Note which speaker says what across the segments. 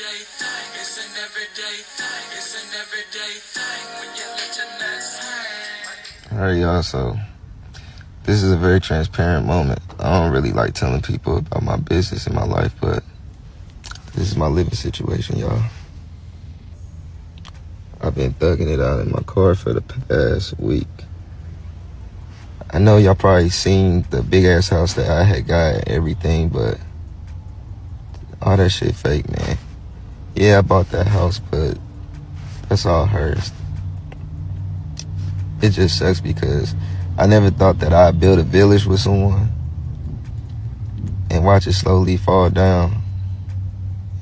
Speaker 1: everyday thing. It's an everyday thing. It's an everyday thing when you let your nuts hang.
Speaker 2: All right, y'all. So this is a very transparent moment. I don't really like telling people about my business and my life, but this is my living situation, y'all. I've been thugging it out in my car for the past week. I know y'all probably seen the big ass house that I had got and everything, but all that shit fake, man. Yeah, I bought that house, but that's all hers. It just sucks because I never thought that I'd build a village with someone and watch it slowly fall down,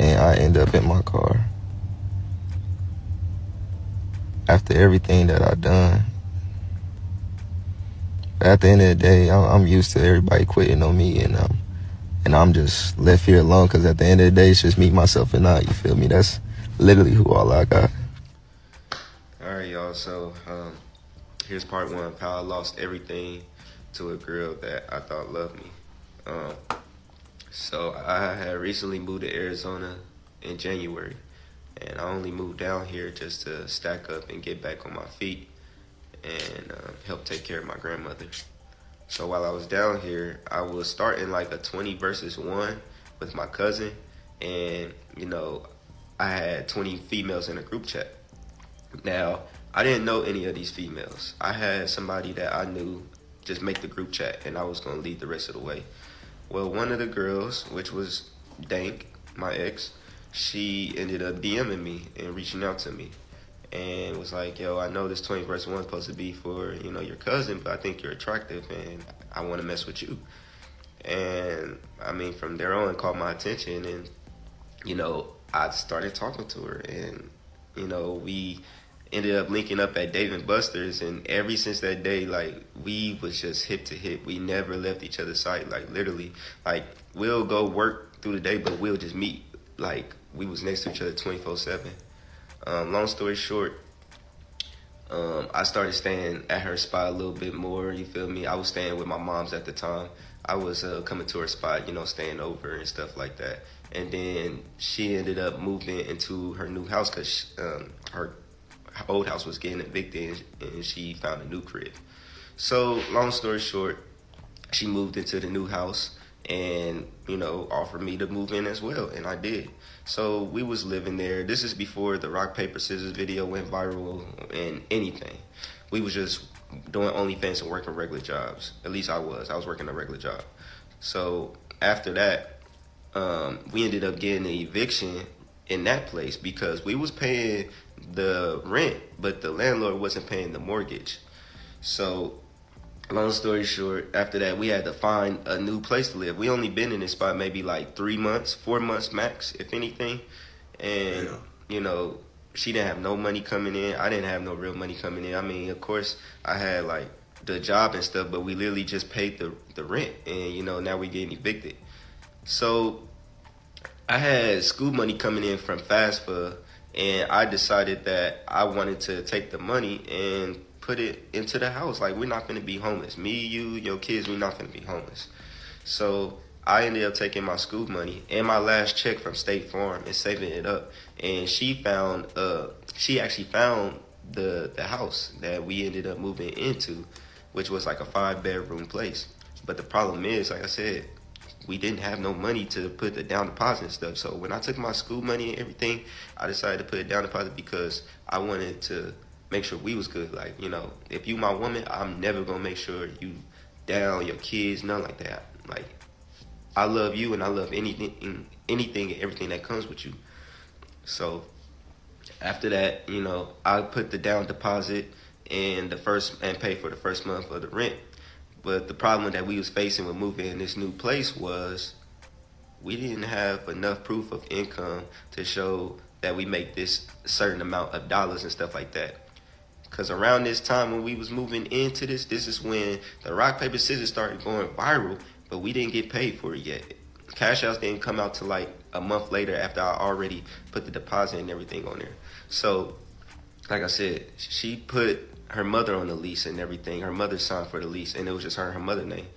Speaker 2: and I end up in my car. After everything that I've done. But at the end of the day, I'm used to everybody quitting on me, and I'm just left here alone, because at the end of the day, it's just me, myself, and I, you feel me? That's literally who all I got. All right, y'all, so here's part one of how I lost everything to a girl that I thought loved me. So I had recently moved to Arizona in January, and I only moved down here just to stack up and get back on my feet and help take care of my grandmother. So while I was down here, I was starting like a 20 versus 1 with my cousin, and I had 20 females in a group chat. Now, I didn't know any of these females. I had somebody that I knew just make the group chat, and I was gonna lead the rest of the way. Well, one of the girls, which was Dank, my ex, she ended up DMing me and reaching out to me and was like, yo, I know this 20 versus 1 is supposed to be for, your cousin, but I think you're attractive and I want to mess with you. And I mean, from there on, it caught my attention, and, I started talking to her, and, we ended up linking up at Dave & Buster's, and ever since that day, like, we was just hip to hip. We never left each other's sight, like, literally. Like, we'll go work through the day, but we'll just meet. Like, we was next to each other 24/7. Long story short, I started staying at her spot a little bit more, you feel me? I was staying with my mom's at the time. I was coming to her spot, staying over and stuff like that. And then she ended up moving into her new house because her old house was getting evicted, and she found a new crib. So long story short, she moved into the new house and, offered me to move in as well, and I did. So we was living there. This is before the rock, paper, scissors video went viral and anything. We was just doing OnlyFans and working regular jobs. At least I was working a regular job. So after that, we ended up getting an eviction in that place because we was paying the rent, but the landlord wasn't paying the mortgage. So long story short, after that, we had to find a new place to live. We only been in this spot maybe like 3 months, 4 months max, if anything. And, she didn't have no money coming in. I didn't have no real money coming in. I mean, of course, I had like the job and stuff, but we literally just paid the rent. And, now we getting evicted. So I had school money coming in from FAFSA, and I decided that I wanted to take the money and put it into the house. Like, we're not going to be homeless. Me, you, your kids, we're not going to be homeless. So I ended up taking my school money and my last check from State Farm and saving it up. And she actually found the house that we ended up moving into, which was like a 5-bedroom place. But the problem is, like I said, we didn't have no money to put the down deposit and stuff. So when I took my school money and everything, I decided to put a down deposit because I wanted to make sure we was good. Like, if you my woman, I'm never gonna make sure you down, your kids, nothing like that. Like, I love you and I love anything and everything that comes with you. So after that, I put the down deposit and pay for the first month of the rent. But the problem that we was facing with moving in this new place was we didn't have enough proof of income to show that we make this certain amount of dollars and stuff like that. Because around this time when we was moving into this is when the rock, paper, scissors started going viral, but we didn't get paid for it yet. Cashapp didn't come out till like a month later after I already put the deposit and everything on there. So, like I said, she put her mother on the lease and everything. Her mother signed for the lease, and it was just her and her mother name.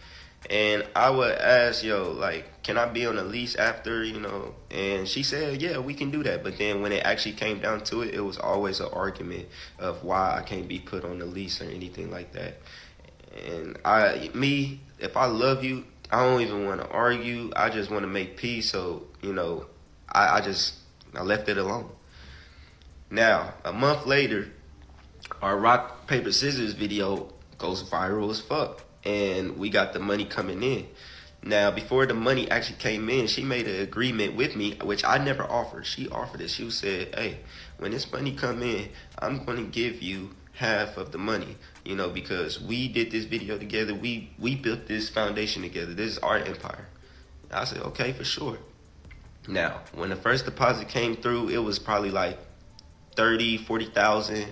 Speaker 2: And I would ask, yo, like, can I be on a lease after, you know? And she said, yeah, we can do that. But then when it actually came down to it, it was always an argument of why I can't be put on the lease or anything like that. And if I love you, I don't even want to argue. I just want to make peace. So, you know, I left it alone. Now, a month later, our rock, paper, scissors video goes viral as fuck. And we got the money coming in. Now, before the money actually came in, she made an agreement with me, which I never offered. She offered it. She said, hey, when this money come in, I'm going to give you half of the money, you know, because we did this video together. We built this foundation together. This is our empire. I said, okay, for sure. Now, when the first deposit came through, it was probably like 40,000,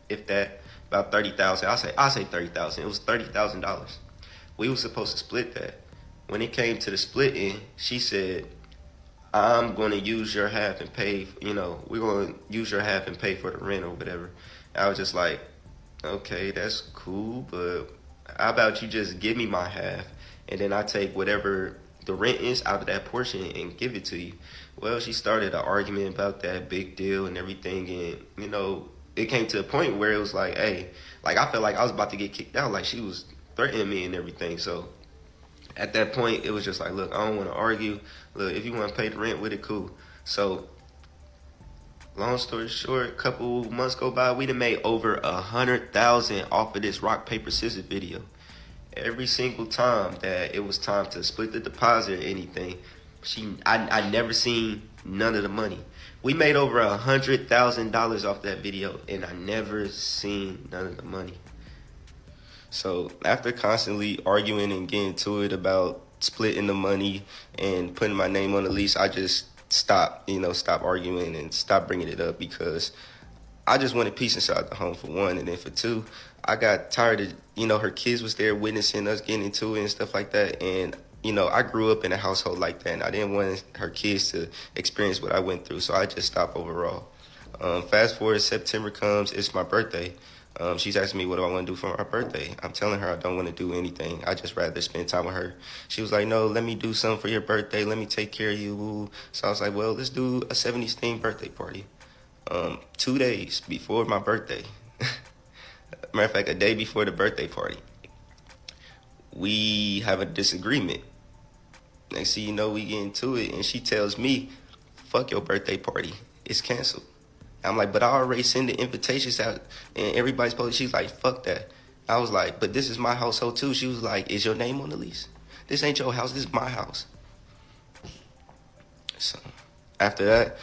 Speaker 2: if that, about 30,000. I say 30,000. It was $30,000. We were supposed to split that. When it came to the splitting, she said, I'm going to use your half and pay, you know, we're going to use your half and pay for the rent or whatever. I was just like, okay, that's cool, but how about you just give me my half and then I take whatever the rent is out of that portion and give it to you. Well, she started an argument about that big deal and everything, and, you know, it came to a point where it was like, hey, like I felt like I was about to get kicked out, like she was threatening me and everything. So at that point, it was just like, look, I don't want to argue. Look, if you want to pay the rent with it, cool. So long story short, a couple months go by, we done made over 100,000 off of this rock, paper, scissors video. Every single time that it was time to split the deposit or anything, I never seen none of the money. We made over $100,000 off that video, and I never seen none of the money. So after constantly arguing and getting to it about splitting the money and putting my name on the lease, I just stopped arguing and stopped bringing it up, because I just wanted peace inside the home, for one. And then for two, I got tired of, you know, her kids was there witnessing us getting into it and stuff like that. And, you know, I grew up in a household like that, and I didn't want her kids to experience what I went through. So I just stopped overall. Fast forward, September comes, it's my birthday. She's asking me what do I want to do for my birthday. I'm telling her I don't want to do anything. I just rather spend time with her. She was like, no, let me do something for your birthday. Let me take care of you. So I was like, well, let's do a 70s themed birthday party. 2 days before my birthday, matter of fact, a day before the birthday party, we have a disagreement. Next thing you know, we get into it, and she tells me, fuck your birthday party, it's canceled. I'm like, but I already sent the invitations out, and everybody's supposed. She's like, fuck that. I was like, but this is my household too. She was like, is your name on the lease? This ain't your house, this is my house. So after that,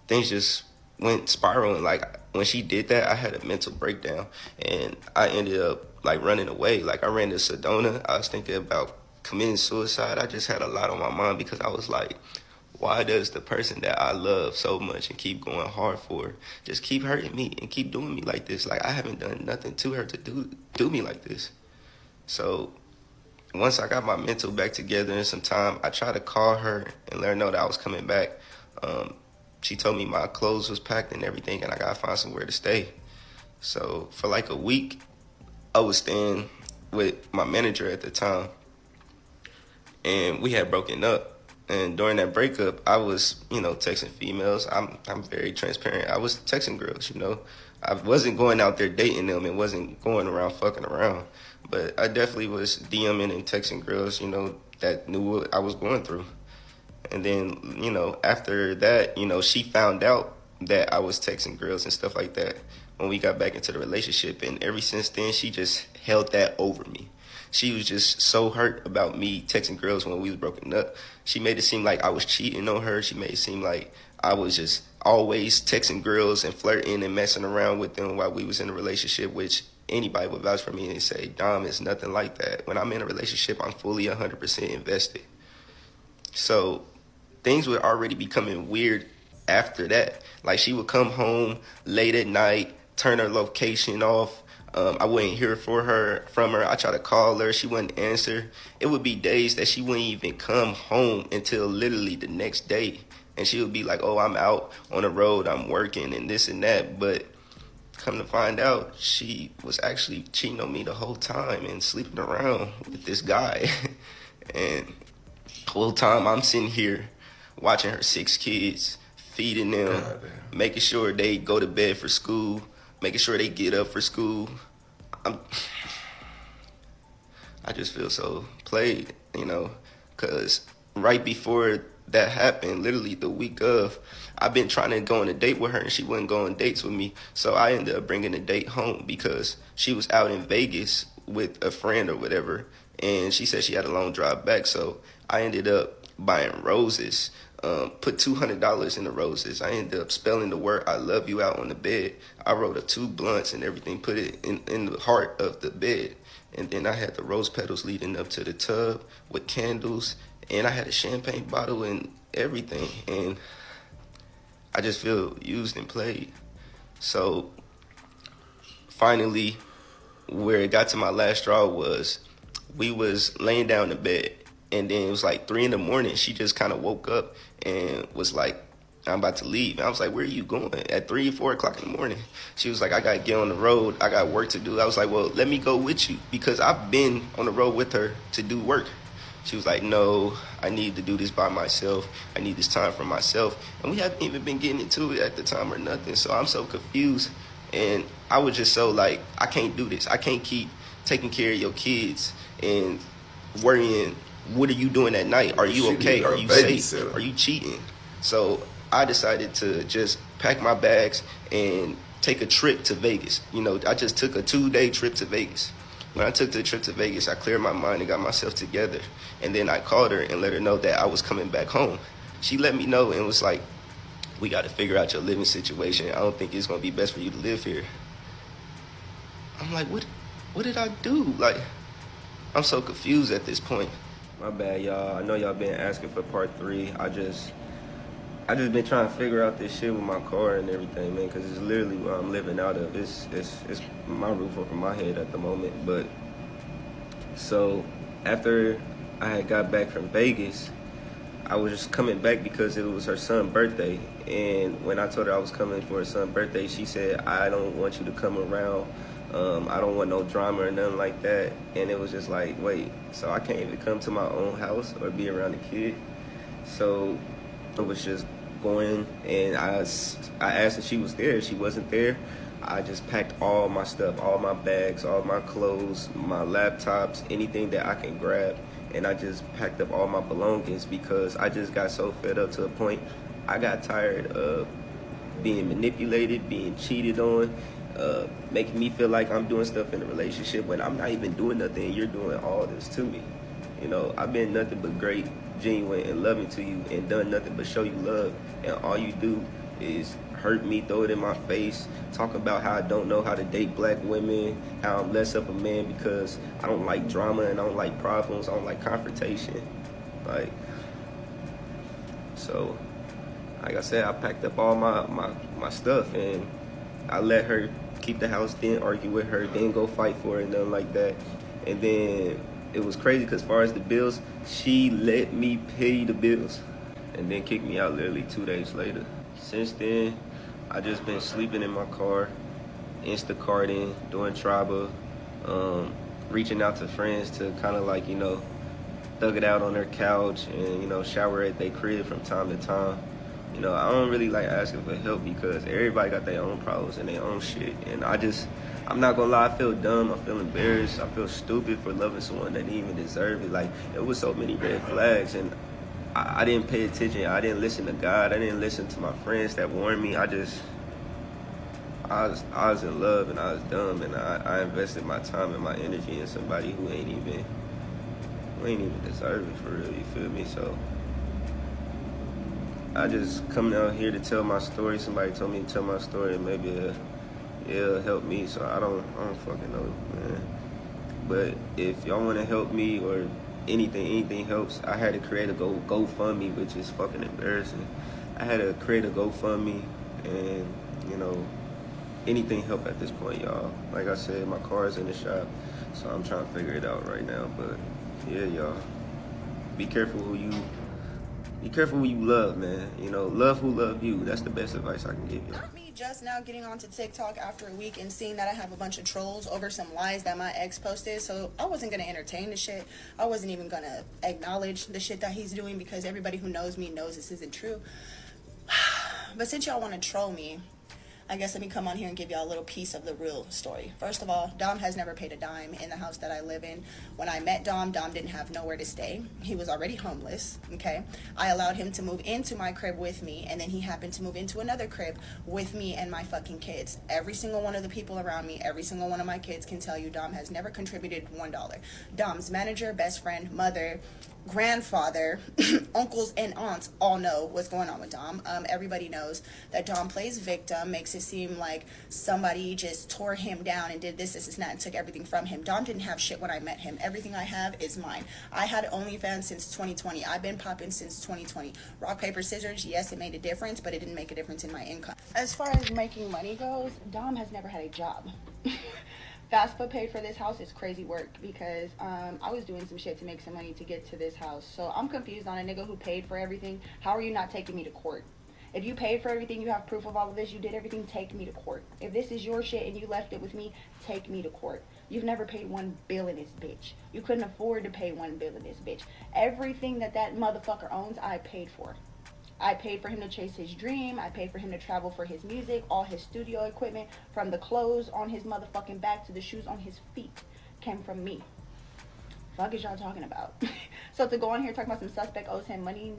Speaker 2: things just went spiraling. Like, when she did that, I had a mental breakdown, and I ended up like running away. Like, I ran to Sedona. I was thinking about committing suicide. I just had a lot on my mind, because I was like, why does the person that I love so much and keep going hard for just keep hurting me and keep doing me like this? Like, I haven't done nothing to her to do me like this. So once I got my mental back together in some time, I tried to call her and let her know that I was coming back. She told me my clothes was packed and everything, and I gotta find somewhere to stay. So for like a week, I was staying with my manager at the time, and we had broken up. And during that breakup, I was, you know, texting females. I'm very transparent. I was texting girls, you know. I wasn't going out there dating them and wasn't going around fucking around. But I definitely was DMing and texting girls, you know, that knew what I was going through. And then, you know, after that, you know, she found out that I was texting girls and stuff like that when we got back into the relationship. And ever since then, she just held that over me. She was just so hurt about me texting girls when we was broken up. She made it seem like I was cheating on her. She made it seem like I was just always texting girls and flirting and messing around with them while we was in a relationship, which anybody would vouch for me and say, Dom, it's nothing like that. When I'm in a relationship, I'm fully 100% invested. So things were already becoming weird after that. Like, she would come home late at night, turn her location off. I wouldn't hear from her. I tried to call her. She wouldn't answer. It would be days that she wouldn't even come home until literally the next day. And she would be like, oh, I'm out on the road, I'm working and this and that. But come to find out, she was actually cheating on me the whole time and sleeping around with this guy. And the whole time I'm sitting here watching her 6 kids, feeding them, making sure they go to bed for school, making sure they get up for school. I just feel so played, you know, because right before that happened, literally the week of, I've been trying to go on a date with her and she wouldn't go on dates with me. So I ended up bringing a date home because she was out in Vegas with a friend or whatever. And she said she had a long drive back. So I ended up buying roses, put $200 in the roses. I ended up spelling the word "I love you" out on the bed. I wrote up 2 blunts and everything, put it in the heart of the bed. And then I had the rose petals leading up to the tub with candles. And I had a champagne bottle and everything. And I just feel used and played. So finally, where it got to my last straw was we was laying down in bed. And then it was like 3 in the morning. She just kind of woke up and was like, I'm about to leave. And I was like, where are you going? At 3, 4 o'clock in the morning. She was like, I got to get on the road. I got work to do. I was like, well, let me go with you because I've been on the road with her to do work. She was like, no, I need to do this by myself. I need this time for myself. And we haven't even been getting into it at the time or nothing. So I'm so confused. And I was just so like, I can't do this. I can't keep taking care of your kids and worrying, what are you doing at night? Are you okay? Are you safe? Are you cheating? So I decided to just pack my bags and take a trip to Vegas. You know, I just took a 2-day trip to Vegas. When I took the trip to Vegas, I cleared my mind and got myself together. And then I called her and let her know that I was coming back home. She let me know and was like, we got to figure out your living situation. I don't think it's going to be best for you to live here. I'm like, what did I do? Like, I'm so confused at this point. My bad, y'all. I know y'all been asking for part 3. I just been trying to figure out this shit with my car and everything, man, because it's literally what I'm living out of. It's my roof over my head at the moment. But so after I had got back from Vegas, I was just coming back because it was her son's birthday. And when I told her I was coming for her son's birthday, she said, I don't want you to come around. I don't want no drama or nothing like that. And it was just like, wait, so I can't even come to my own house or be around the kid? So it was just going, and I asked if she was there. She wasn't there. I just packed all my stuff, all my bags, all my clothes, my laptops, anything that I can grab, and I just packed up all my belongings because I just got so fed up to a point. I got tired of being manipulated, being cheated on, making me feel like I'm doing stuff in a relationship when I'm not even doing nothing and you're doing all this to me. You know, I've been nothing but great, genuine, and loving to you and done nothing but show you love. And all you do is hurt me, throw it in my face, talk about how I don't know how to date black women, how I'm less of a man because I don't like drama and I don't like problems, I don't like confrontation. Like, so, like I said, I packed up all my stuff and I let her keep the house, didn't argue with her, didn't go fight for it, nothing like that. And then it was crazy because as far as the bills, she let me pay the bills and then kicked me out literally 2 days later. Since then, I just been sleeping in my car, Instacarting, doing Traba, reaching out to friends to kind of like, you know, thug it out on their couch and, you know, shower at their crib from time to time. You know, I don't really like asking for help because everybody got their own problems and their own shit. And I'm not gonna lie, I feel dumb, I feel embarrassed, I feel stupid for loving someone that didn't even deserve it. Like, it was so many red flags and I didn't pay attention. I didn't listen to God. I didn't listen to my friends that warned me. I was in love and I was dumb and I invested my time and my energy in somebody who ain't even deserve it for real, you feel me? So I just coming out here to tell my story. Somebody told me to tell my story and maybe it'll help me. So I don't fucking know, man. But if y'all want to help me or anything helps, I had to create a GoFundMe, which is fucking embarrassing. I had to create a GoFundMe and, you know, anything help at this point, y'all. Like I said, my car is in the shop, so I'm trying to figure it out right now. But yeah, y'all, be careful who you Be careful who you love, man. You know, love who love you. That's the best advice I can give you.
Speaker 3: Not me just now getting onto TikTok after a week and seeing that I have a bunch of trolls over some lies that my ex posted. So I wasn't going to entertain the shit. I wasn't even going to acknowledge the shit that he's doing because everybody who knows me knows this isn't true. But since y'all want to troll me, I guess let me come on here and give y'all a little piece of the real story. First of all, Dom has never paid a dime in the house that I live in. When I met Dom didn't have nowhere to stay. He was already homeless, okay? I allowed him to move into my crib with me, and then he happened to move into another crib with me and my fucking kids. Every single one of the people around me, every single one of my kids can tell you Dom has never contributed $1. Dom's manager, best friend, mother, grandfather, uncles, and aunts all know what's going on with Dom. Everybody knows that Dom plays victim, makes it seem like somebody just tore him down and did this, and that, and took everything from him. Dom didn't have shit when I met him. Everything I have is mine. I had OnlyFans since 2020. I've been popping since 2020. Rock, paper, scissors, yes, it made a difference, but it didn't make a difference in my income. As far as making money goes, Dom has never had a job. FAFSA paid for this house is crazy work because I was doing some shit to make some money to get to this house. So I'm confused on a nigga who paid for everything. How are you not taking me to court? If you paid for everything, you have proof of all of this, you did everything, take me to court. If this is your shit and you left it with me, take me to court. You've never paid $1 bill in this bitch. You couldn't afford to pay $1 bill in this bitch. Everything that motherfucker owns, I paid for. I paid for him to chase his dream. I paid for him to travel for his music, all his studio equipment, from the clothes on his motherfucking back to the shoes on his feet, came from me. Fuck is y'all talking about? So to go on here talking about some suspect owes him money,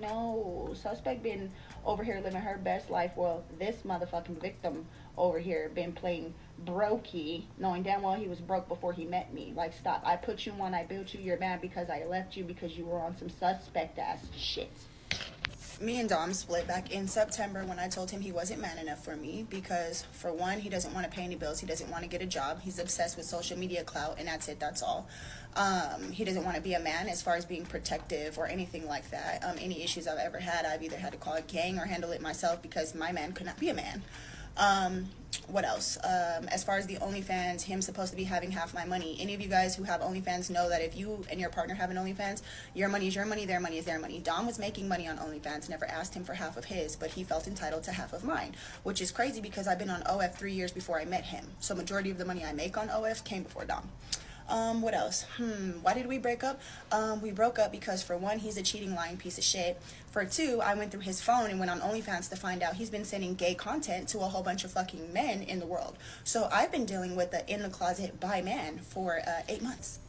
Speaker 3: no. Suspect been over here living her best life. Well, this motherfucking victim over here been playing brokey, knowing damn well he was broke before he met me. Like, stop. I put you on, I built you, you're mad because I left you because you were on some suspect ass shit. Me and Dom split back in September when I told him he wasn't man enough for me because, for one, he doesn't want to pay any bills. He doesn't want to get a job. He's obsessed with social media clout, and that's it. That's all. He doesn't want to be a man as far as being protective or anything like that. Any issues I've ever had, I've either had to call a gang or handle it myself because my man could not be a man. What else? As far as the OnlyFans, him supposed to be having half my money. Any of you guys who have OnlyFans know that if you and your partner have an OnlyFans, your money is your money, their money is their money. Dom was making money on OnlyFans, never asked him for half of his, but he felt entitled to half of mine, which is crazy because I've been on OF 3 years before I met him. So majority of the money I make on OF came before Dom. What else? Why did we break up? We broke up because, for one, he's a cheating, lying piece of shit. For two, I went through his phone and went on OnlyFans to find out he's been sending gay content to a whole bunch of fucking men in the world. So I've been dealing with the in the closet bi man for 8 months.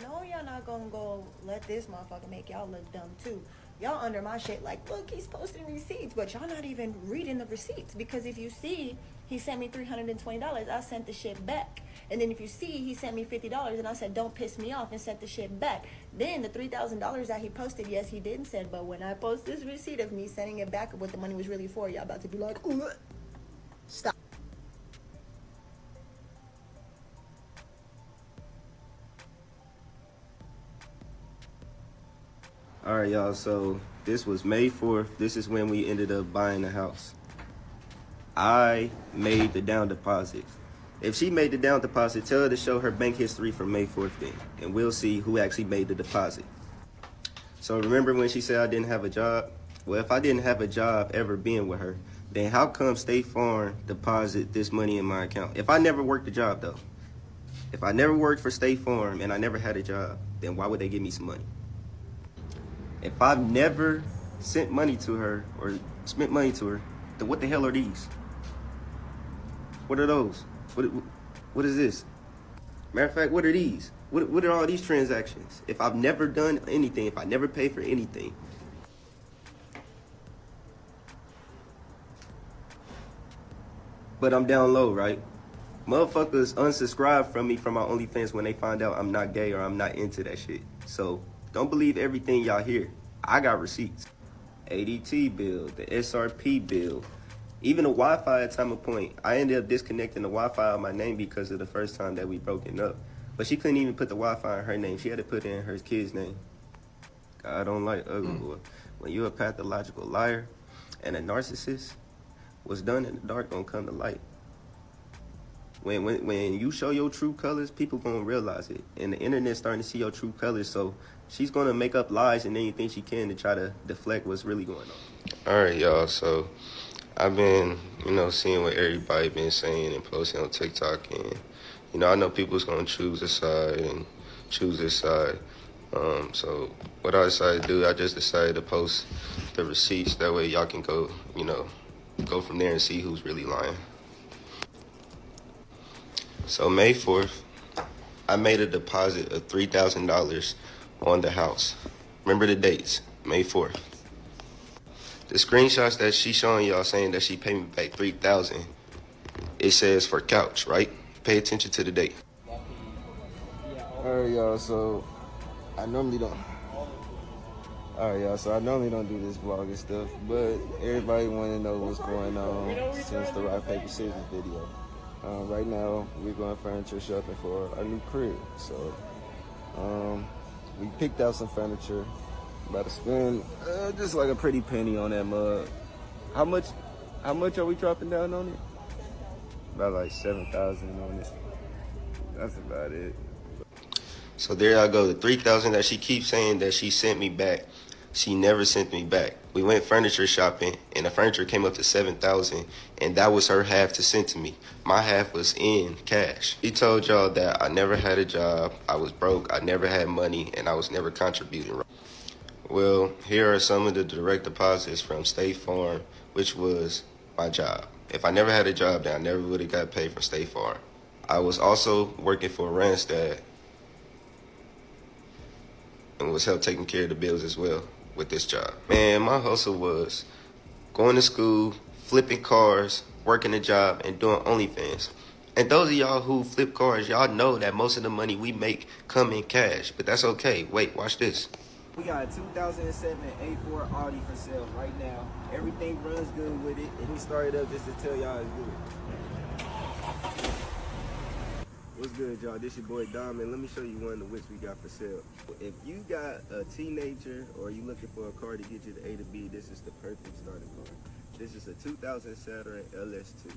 Speaker 3: No, y'all not gonna go let this motherfucker make y'all look dumb too. Y'all under my shit like, look, he's posting receipts, but y'all not even reading the receipts, because if you see he sent me $320, I sent the shit back. And then if you see he sent me $50 and I said, don't piss me off, and sent the shit back. Then the $3,000 that he posted, yes, he didn't send, but when I post this receipt of me sending it back of what the money was really for, y'all about to be like, ooh, stop.
Speaker 2: All right, y'all, so this was May 4th. This is when we ended up buying the house. I made the down deposit. If she made the down deposit, tell her to show her bank history from May 4th then, and we'll see who actually made the deposit. So remember when she said I didn't have a job? Well, if I didn't have a job ever being with her, then how come State Farm deposit this money in my account? If I never worked a job, though, if I never worked for State Farm and I never had a job, then why would they give me some money? If I've never sent money to her or spent money to her, then what the hell are these? What are those? What is this? Matter of fact, what are these? What are all these transactions? If I've never done anything, if I never paid for anything. But I'm down low, right? Motherfuckers unsubscribe from me from my OnlyFans when they find out I'm not gay or I'm not into that shit. So don't believe everything y'all hear. I got receipts. ADT bill, the SRP bill, even the Wi-Fi at time of point. I ended up disconnecting the Wi-Fi on my name because of the first time that we broken up. But she couldn't even put the Wi-Fi in her name. She had to put it in her kid's name. God don't like ugly boy. When you're a pathological liar and a narcissist, what's done in the dark gonna come to light. when you show your true colors, people gonna realize it, and the internet's starting to see your true colors. So she's gonna make up lies and anything she can to try to deflect what's really going on. All right, y'all. So I've been, seeing what everybody been saying and posting on TikTok, and I know people's gonna choose a side and choose this side. So what I decided to do, I just decided to post the receipts. That way y'all can go, go from there and see who's really lying. So May 4th, I made a deposit of $3,000 on the house. Remember the dates, May 4th. The screenshots that she's showing y'all saying that she paid me back $3,000, it says for couch, right? Pay attention to the date.
Speaker 4: All right, y'all, so I normally don't do this vlog and stuff, but everybody want to know what's going on since the rock, paper, scissors video. Right now, we're going furniture shopping for our new crib. So, we picked out some furniture. About to spend just like a pretty penny on that mug. How much are we dropping down on it? About like 7,000 on it. That's about it.
Speaker 2: So there I go. The $3,000 that she keeps saying that she sent me back, she never sent me back. We went furniture shopping, and the furniture came up to $7,000, and that was her half to send to me. My half was in cash. She told y'all that I never had a job, I was broke, I never had money, and I was never contributing. Well, here are some of the direct deposits from State Farm, which was my job. If I never had a job, then I never would have got paid from State Farm. I was also working for Randstad and was help taking care of the bills as well with this job. Man, my hustle was going to school, flipping cars, working a job, and doing OnlyFans. And those of y'all who flip cars, y'all know that most of the money we make come in cash, but that's okay. Wait, watch this.
Speaker 4: We got a 2007 A4 Audi for sale right now. Everything runs good with it. And we started up just to tell y'all it's good. What's good, y'all? This your boy Dom, and let me show you one of the whips we got for sale. If you got a teenager or you looking for a car to get you to A to B, this is the perfect starting car. This is a 2000 Saturn LS2.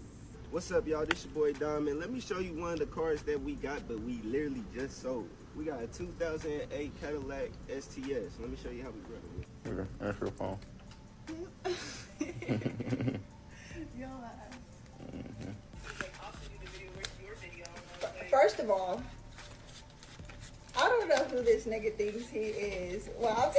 Speaker 4: What's up, y'all? This your boy Dom, and let me show you one of the cars that we got, but we literally just sold. We got a 2008 Cadillac STS. Let me show you how we run it.
Speaker 5: Okay, that's your phone.
Speaker 3: First of all, I don't know who this nigga thinks he is. Well,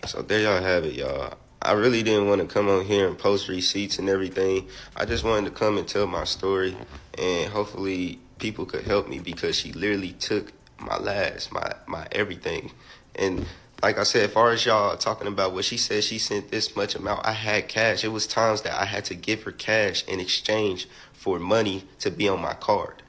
Speaker 2: So there y'all have it, y'all. I really didn't want to come on here and post receipts and everything. I just wanted to come and tell my story, and hopefully people could help me, because she literally took my last, my everything. And like I said, as far as y'all talking about what she said, she sent this much amount, I had cash. It was times that I had to give her cash in exchange for money to be on my card.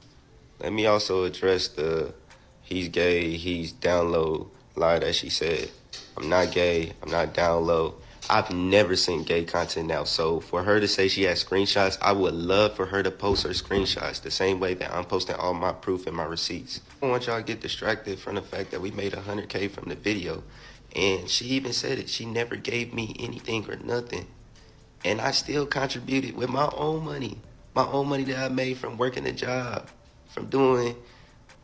Speaker 2: Let me also address the he's gay, he's down low lie that she said. I'm not gay, I'm not down low. I've never seen gay content now, so for her to say she has screenshots, I would love for her to post her screenshots the same way that I'm posting all my proof and my receipts. I don't want y'all to get distracted from the fact that we made 100K from the video, and she even said it. She never gave me anything or nothing, and I still contributed with my own money that I made from working a job, from doing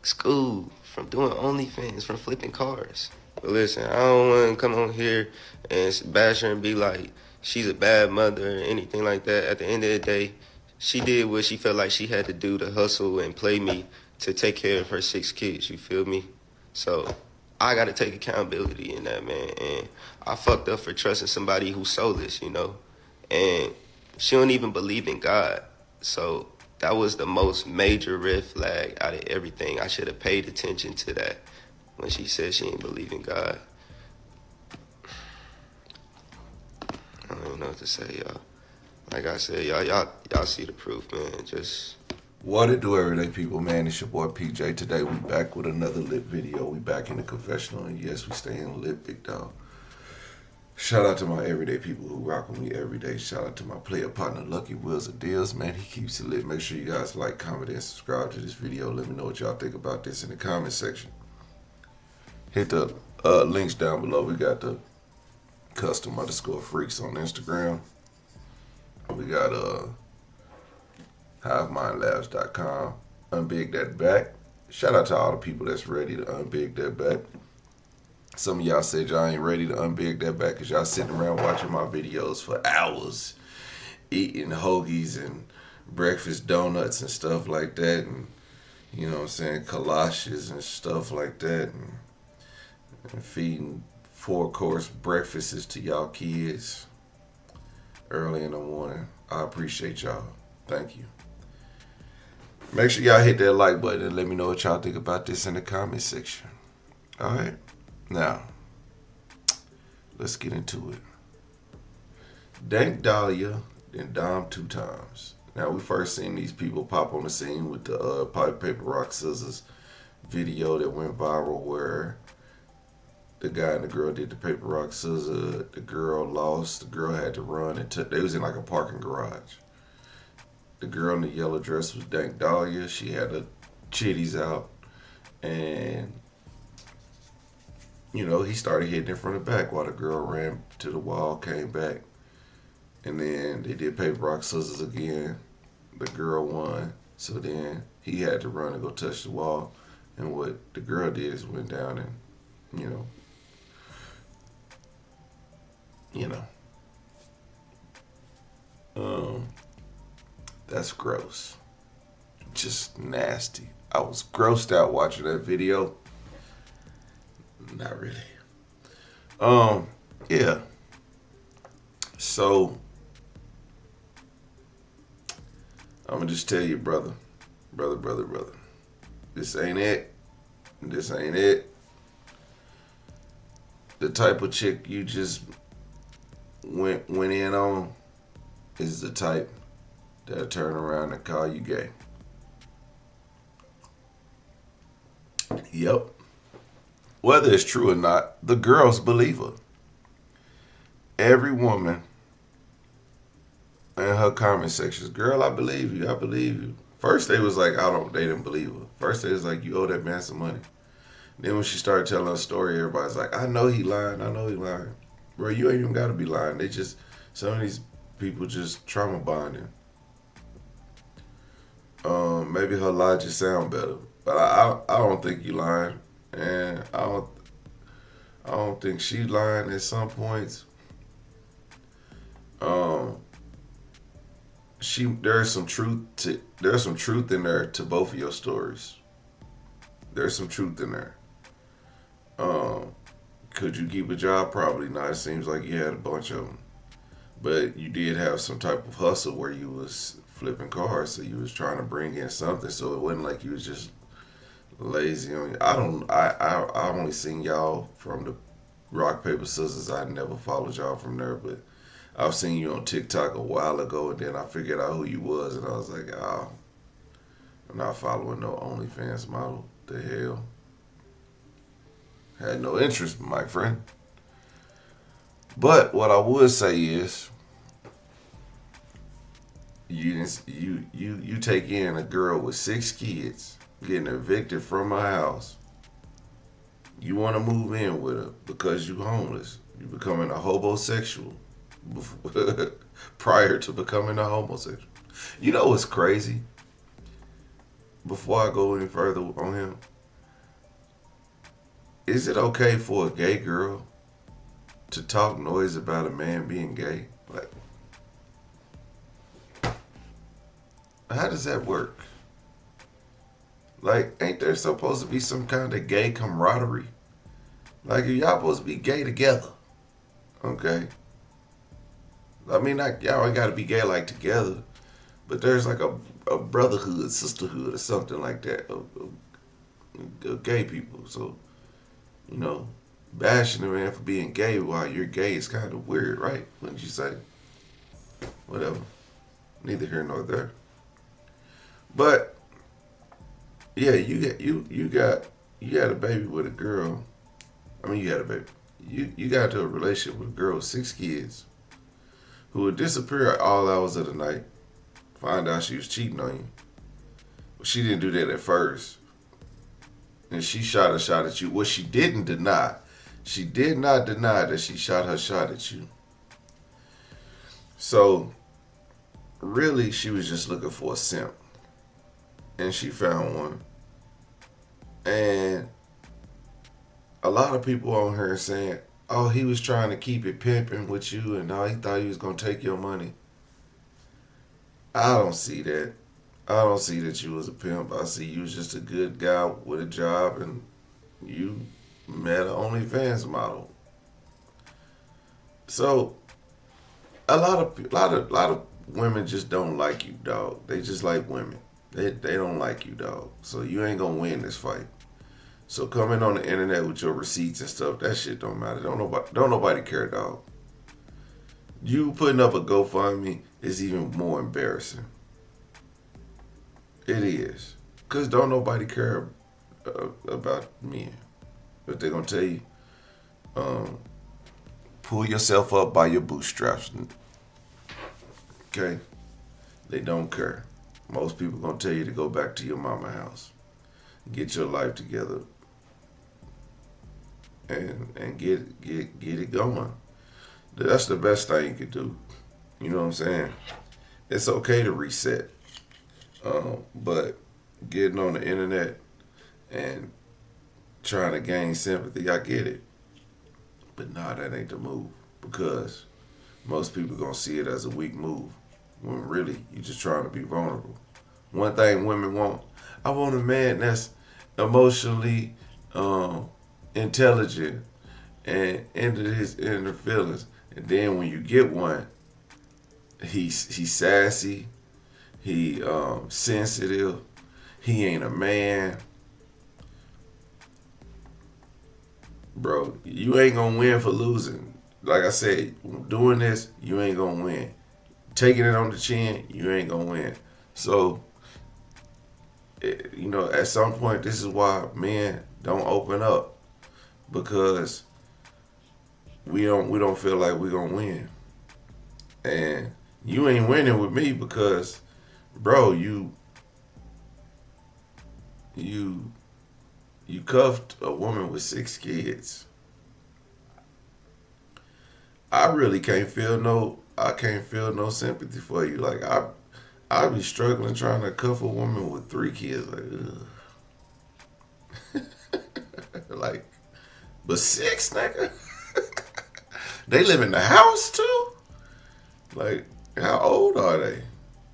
Speaker 2: school, from doing OnlyFans, from flipping cars. But listen, I don't want to come on here and bash her and be like she's a bad mother or anything like that. At the end of the day, she did what she felt like she had to do to hustle and play me to take care of her 6 kids, you feel me? So I got to take accountability in that, man. And I fucked up for trusting somebody who's soulless, and she don't even believe in God. So that was the most major red flag out of everything. I should have paid attention to that when she said she didn't believe in God. I don't even know what to say, y'all. Like I said, y'all see the proof, man. Just
Speaker 6: What it do, everyday people, man? It's your boy PJ. Today we back with another lit video. We back in the confessional, and yes, we stay in lit, big dog. Shout out to my everyday people who rock with me every day. Shout out to my player partner, Lucky Wheels of Deals, man. He keeps it lit. Make sure you guys like, comment, and subscribe to this video. Let me know what y'all think about this in the comment section. Hit the links down below. We got the custom_freaks on Instagram. We got HiveMindLabs.com. Unbig that back. Shout out to all the people that's ready to unbig that back. Some of y'all said y'all ain't ready to unbig that back because y'all sitting around watching my videos for hours, eating hoagies and breakfast donuts and stuff like that, and you know what I'm saying, kolaches and stuff like that, and feeding 4-course breakfasts to y'all kids early in the morning. I appreciate y'all. Thank you. Make sure y'all hit that like button and let me know what y'all think about this in the comment section. All right. Now, let's get into it. Dank Dahlia and Dom 2 times. Now, we first seen these people pop on the scene with the pipe, paper, rock, scissors video that went viral where the guy and the girl did the paper, rock, scissors. The girl lost. The girl had to run and they was in like a parking garage. The girl in the yellow dress was Dank Dahlia. She had her chitties out. And, you know, he started hitting her from the back while the girl ran to the wall, came back. And then they did paper, rock, scissors again. The girl won. So then he had to run and go touch the wall. And what the girl did is went down and, that's gross. Just nasty. I was grossed out watching that video. Not really. Yeah. So I'm gonna just tell you, brother. This ain't it. This ain't it. The type of chick you just went in on is the type that'll turn around and call you gay. Yep. Whether it's true or not, the girls believe her. Every woman in her comment sections, girl, I believe you, I believe you. First they was like, they didn't believe her. First they was like, you owe that man some money. Then when she started telling her story, everybody's like, I know he lying. Bro, you ain't even gotta be lying. Some of these people just trauma bonding. Maybe her lie just sound better. But I don't think you lying. And I don't think she lying at some points. There's some truth in there to both of your stories. There's some truth in there. Could you keep a job? Probably not. It seems like you had a bunch of them. But you did have some type of hustle where you was flipping cars, so you was trying to bring in something, so it wasn't like you was just lazy on you. I only seen y'all from the rock, paper, scissors. I never followed y'all from there, but I've seen you on TikTok a while ago, and then I figured out who you was, and I was like, oh, I'm not following no OnlyFans model. The hell? Had no interest, my friend. But what I would say is, you take in a girl with 6 kids, getting evicted from her house. You want to move in with her because you homeless. You becoming a homosexual prior to becoming a homosexual. You know what's crazy? Before I go any further on him, is it okay for a gay girl to talk noise about a man being gay? Like, how does that work? Like, ain't there supposed to be some kind of gay camaraderie? Like, y'all supposed to be gay together, okay? I mean, y'all ain't got to be gay like together, but there's like a brotherhood, sisterhood, or something like that of gay people. So, you know, bashing a man for being gay while you're gay is kind of weird, right? Wouldn't you say? Whatever. Neither here nor there. But yeah, you had a baby with a girl. I mean, you had a baby. You got into a relationship with a girl with 6 kids who would disappear at all hours of the night. Find out she was cheating on you. But she didn't do that at first. And she shot a shot at you. What she didn't deny. She did not deny that she shot her shot at you. So, really she was just looking for a simp. And she found one. And a lot of people on her saying, oh, he was trying to keep it pimping with you and he thought he was going to take your money. I don't see that. I don't see that you was a pimp. I see you was just a good guy with a job and you met an OnlyFans model. So a lot of women just don't like you, dog. They just like women. They don't like you, dog. So you ain't gonna win this fight. So coming on the internet with your receipts and stuff, that shit don't matter. Don't nobody care, dog. You putting up a GoFundMe is even more embarrassing. It is. Because don't nobody care about men. But they're going to tell you, pull yourself up by your bootstraps. Okay? They don't care. Most people going to tell you to go back to your mama house. Get your life together. And get it going. That's the best thing you could do. You know what I'm saying? It's okay to reset. But getting on the internet and trying to gain sympathy, I get it. But nah, that ain't the move. Because most people gonna see it as a weak move. When really, you just trying to be vulnerable. One thing women want, I want a man that's emotionally intelligent and into his inner feelings. And then when you get one, he's sassy, he sensitive, he ain't a man. Bro, you ain't gonna win for losing. Like I said, doing this, you ain't gonna win. Taking it on the chin, you ain't gonna win. So, you know, at some point, this is why men don't open up, because we don't feel like we're gonna win. And you ain't winning with me because, bro, you cuffed a woman with 6 kids. I really can't feel no sympathy for you. Like I be struggling trying to cuff a woman with 3 kids. Like, like, but 6, nigga. They live in the house too? Like, how old are they?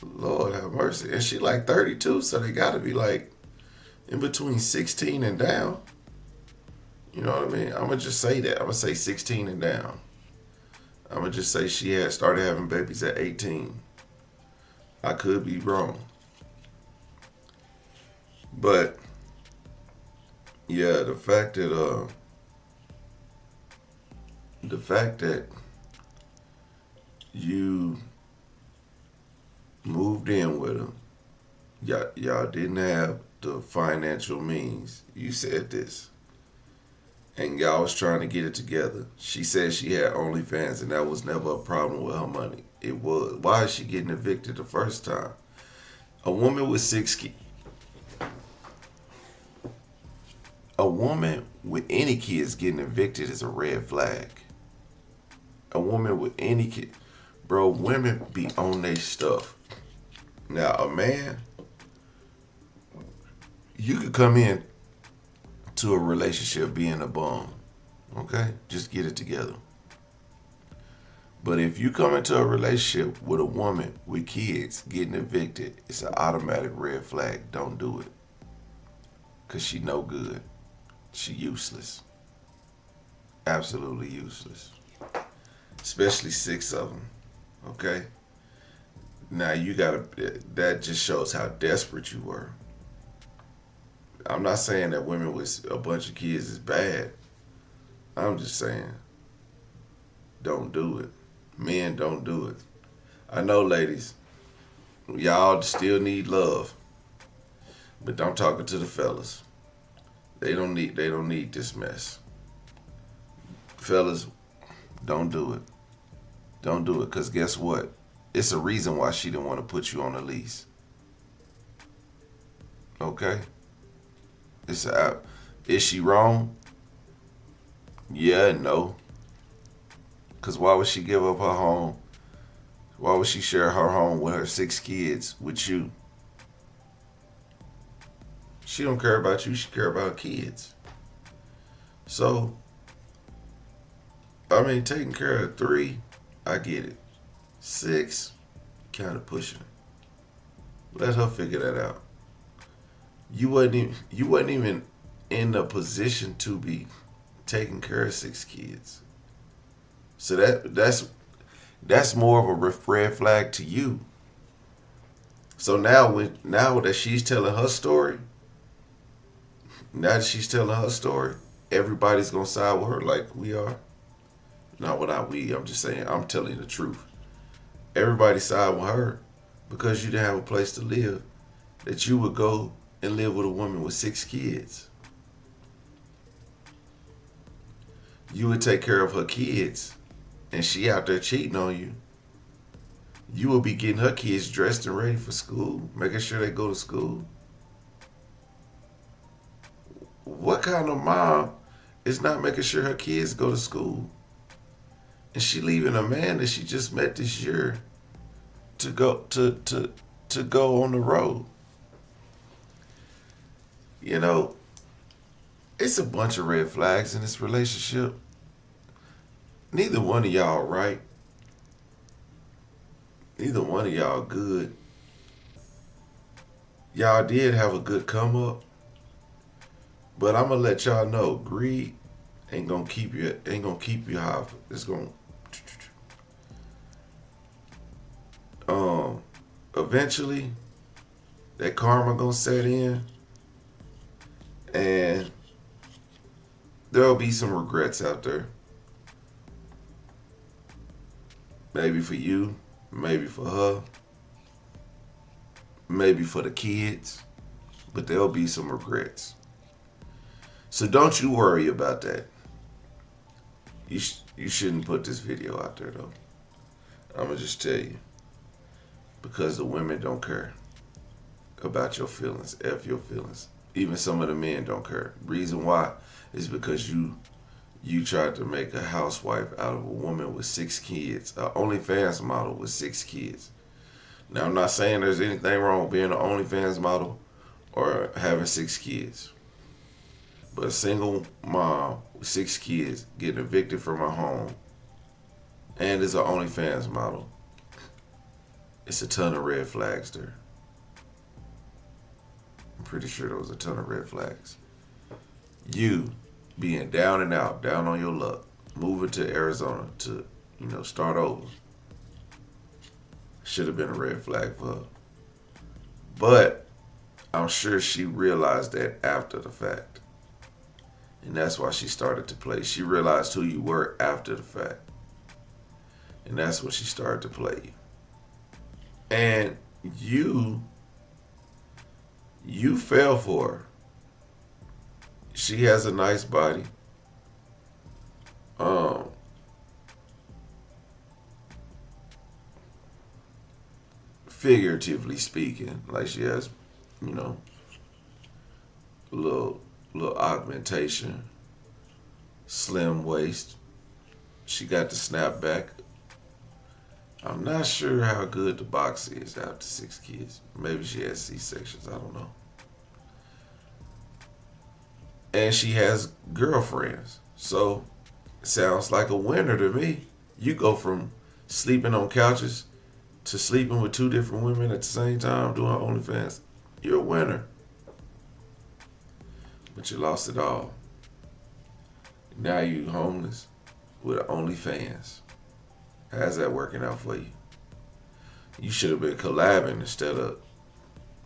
Speaker 6: Lord have mercy. And she like 32, so they gotta be like in between 16 and down. You know what I mean? I'm gonna just say that. I'm gonna say 16 and down. I'm gonna just say she had started having babies at 18. I could be wrong. But yeah, the fact that you moved in with him, y'all didn't have the financial means. You said this. And y'all was trying to get it together. She said she had OnlyFans and that was never a problem with her money. It was. Why is she getting evicted the first time? A woman with 6 kids. A woman with any kids getting evicted is a red flag. A woman with any kid. Bro, women be on their stuff. Now, a man, you could come in to a relationship being a bum. Okay? Just get it together. But if you come into a relationship with a woman with kids getting evicted, it's an automatic red flag. Don't do it. Because she no good. She useless. Absolutely useless. Especially 6 of them. Okay? Now you gotta, that just shows how desperate you were. I'm not saying that women with a bunch of kids is bad. I'm just saying, don't do it. Men, don't do it. I know, ladies, y'all still need love, but I'm talking to the fellas. They don't need this mess. Fellas, don't do it. Don't do it, because guess what? It's a reason why she didn't want to put you on a lease. Okay? Is she wrong? Yeah and no. Because why would she give up her home Why would she share her home with her 6 kids with you? She don't care about you. She care about her kids. So, I mean, taking care of 3, I get it. 6, kind of pushing. Let her figure that out. You wasn't even in a position to be taking care of 6 kids. So that's more of a red flag to you. So now that she's telling her story, everybody's gonna side with her like we are. Not without we. I'm just saying. I'm telling you the truth. Everybody side with her because you didn't have a place to live. That you would go and live with a woman with 6 kids. You would take care of her kids, and she out there cheating on you. You would be getting her kids dressed and ready for school, making sure they go to school. What kind of mom is not making sure her kids go to school? And she leaving a man that she just met this year to go on the road. You know, it's a bunch of red flags in this relationship. Neither one of y'all right. Neither one of y'all good. Y'all did have a good come up. But I'm gonna let y'all know, greed ain't gonna keep you high. It's gonna eventually that karma gonna set in, and there'll be some regrets out there. Maybe for you, maybe for her, maybe for the kids, but there'll be some regrets. So don't you worry about that. You shouldn't put this video out there though. I'm gonna just tell you, because the women don't care about your feelings, F your feelings. Even some of the men don't care. Reason why is because you tried to make a housewife out of a woman with 6 kids, an OnlyFans model with 6 kids. Now, I'm not saying there's anything wrong with being an OnlyFans model or having 6 kids. But a single mom with 6 kids getting evicted from her home and is an OnlyFans model, it's a ton of red flags there. I'm pretty sure there was a ton of red flags. You being down and out, down on your luck, moving to Arizona to, start over, should have been a red flag for her. But I'm sure she realized that after the fact. And that's why she started to play. She realized who you were after the fact. And that's when she started to play you. And you fell for her. She has a nice body. Figuratively speaking, like she has, a little augmentation, slim waist. She got the snapback. I'm not sure how good the box is after 6 kids. Maybe she has C-sections, I don't know. And she has girlfriends. So, sounds like a winner to me. You go from sleeping on couches to sleeping with 2 different women at the same time doing OnlyFans. You're a winner. But you lost it all. Now you homeless with OnlyFans. How's that working out for you? You should have been collabing instead of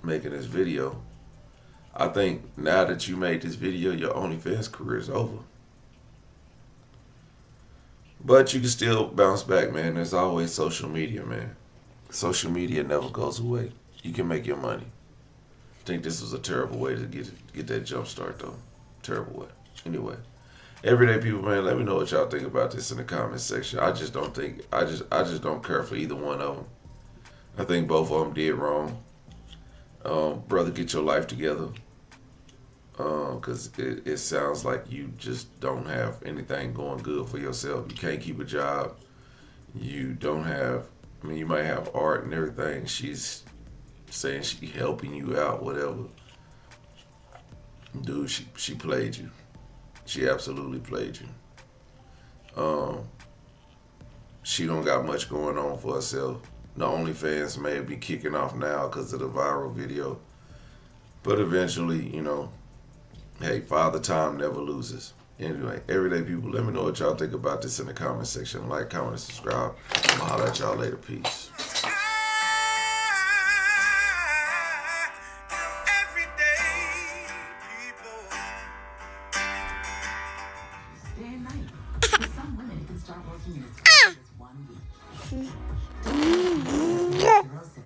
Speaker 6: making this video. I think now that you made this video, your OnlyFans career is over. But you can still bounce back, man. There's always social media, man. Social media never goes away. You can make your money. I think this was a terrible way to get that jump start, though. Terrible way. Anyway, everyday people, man, let me know what y'all think about this in the comment section. I just don't care for either one of them. I think both of them did wrong. Brother, get your life together. Because it sounds like you just don't have anything going good for yourself. You can't keep a job. You don't have I mean, you might have art and everything. She's saying she helping you out, whatever. Dude, she played you. She absolutely played you. She don't got much going on for herself. The OnlyFans may be kicking off now because of the viral video. But eventually, you know, hey, Father Time never loses. Anyway, everyday people, let me know what y'all think about this in the comment section. Like, comment, and subscribe. I'm gonna holler at y'all later. Peace.
Speaker 1: Day and night. For some women, it can start working in as quick as 1 week.